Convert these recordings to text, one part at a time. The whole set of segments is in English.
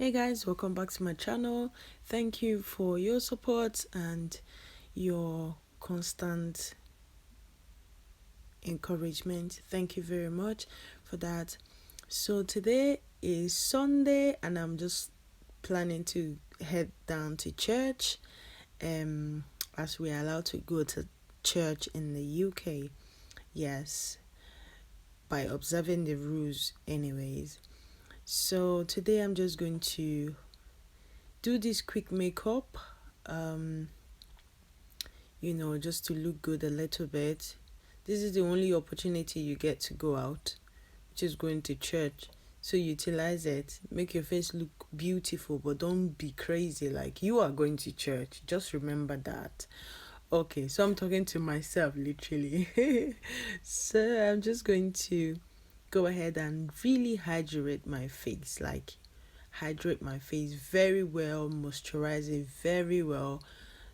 Hey guys, welcome back to my channel. Thank you for your support and your constant encouragement. Thank you very much for that. So today is Sunday and I'm just planning to head down to church as we are allowed to go to church in the UK. Yes, by observing the rules anyways. So today I'm just going to do this quick makeup, just to look good a little bit. This is the only opportunity you get to go out, which is going to church. So utilize it, make your face look beautiful, but don't be crazy like you are going to church. Just remember that. Okay, so I'm talking to myself literally. So I'm just going to go ahead and really hydrate my face, hydrate my face very well, moisturize it very well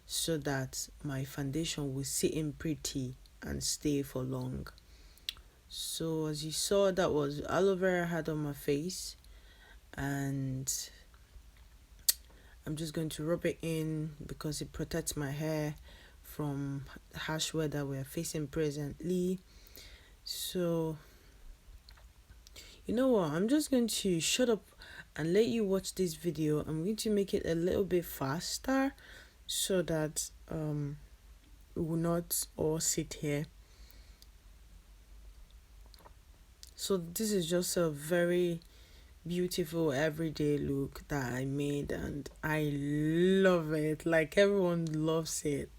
so that my foundation will sit in pretty and stay for long. So as you saw, that was aloe vera I had on my face, and I'm just going to rub it in because it protects my hair from harsh weather we're facing presently. So you know what, I'm just going to shut up and let you watch this video. I'm going to make it a little bit faster so that we will not all sit here. So this is just a very beautiful everyday look that I made and I love it. Like everyone loves it,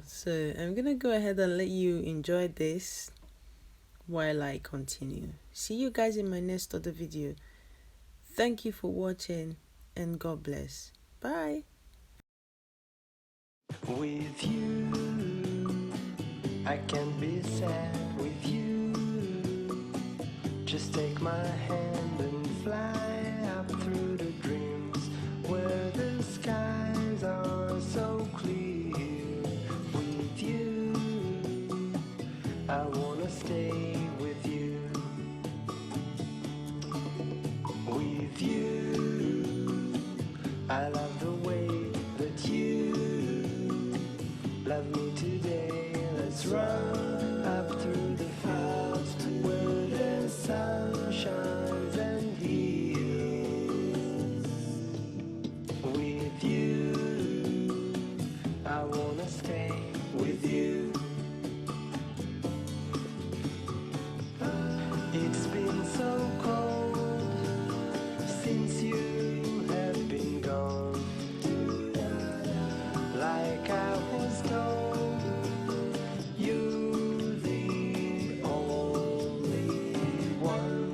So I'm gonna go ahead and let you enjoy this while I continue. See you guys in my next other video. Thank you for watching and God bless. Bye. With you, I can't be sad. With you, just take my hand and fly up through the dreams where the skies are so clear. With you, I wanna stay with you. With you, I love the way that you love me today. Let's run up through the fields where the sun shines and heals. With you, I wanna stay with you. It's been so cold since you have been gone. Like I was told, you're the only one.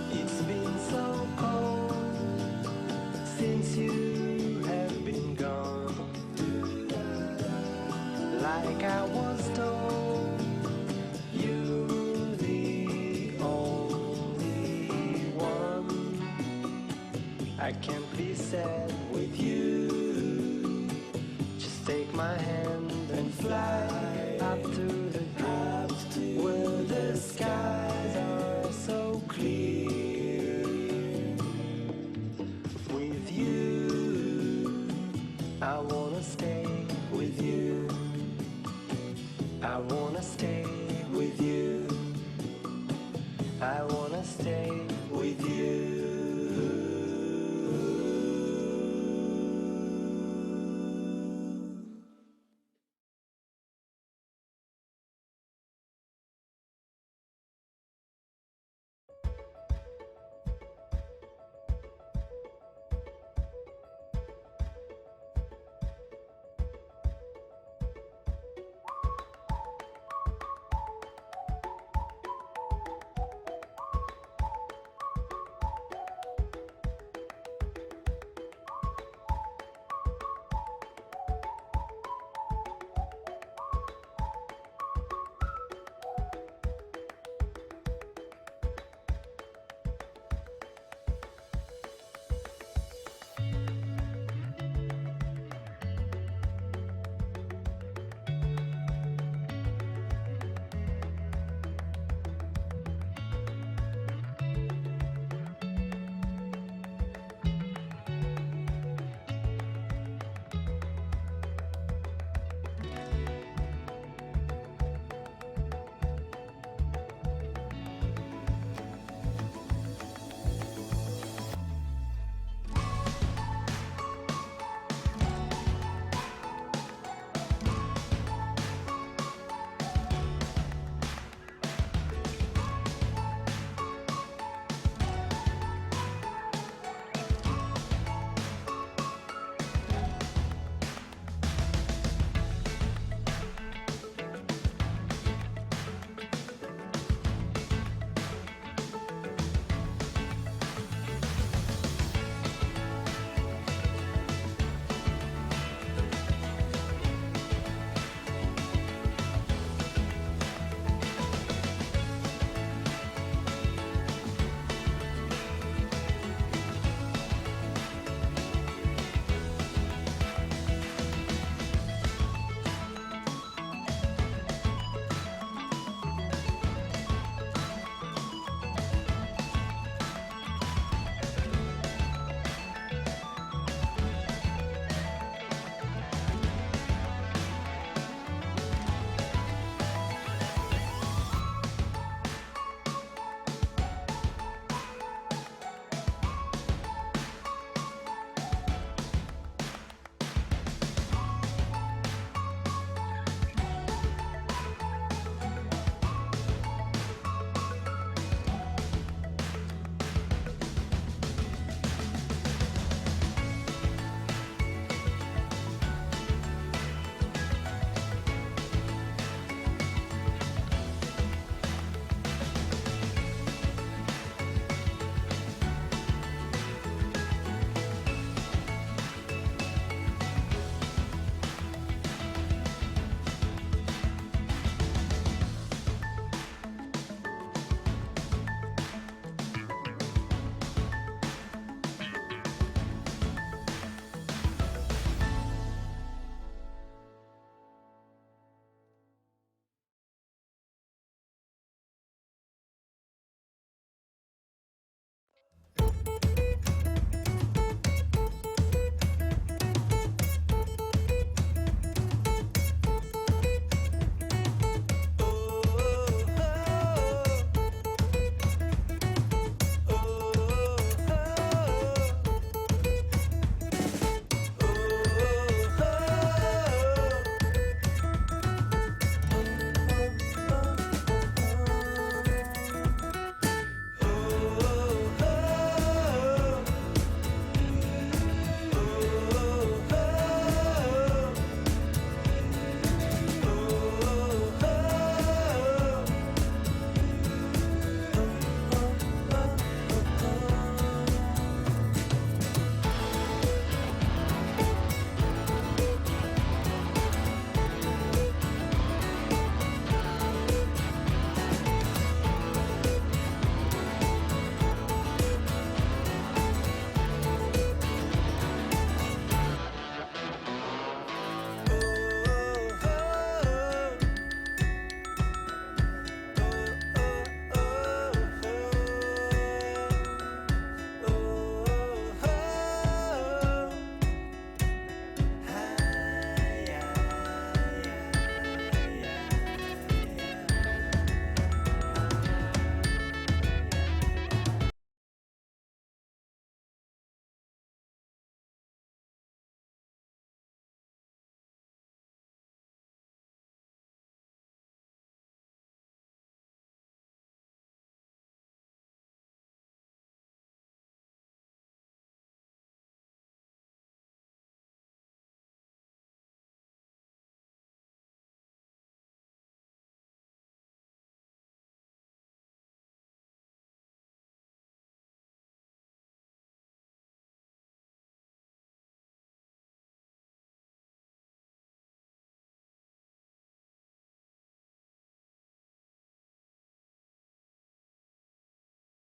It's been so cold since you have been gone. Like I was told, you're the only one. I can't be sad with you.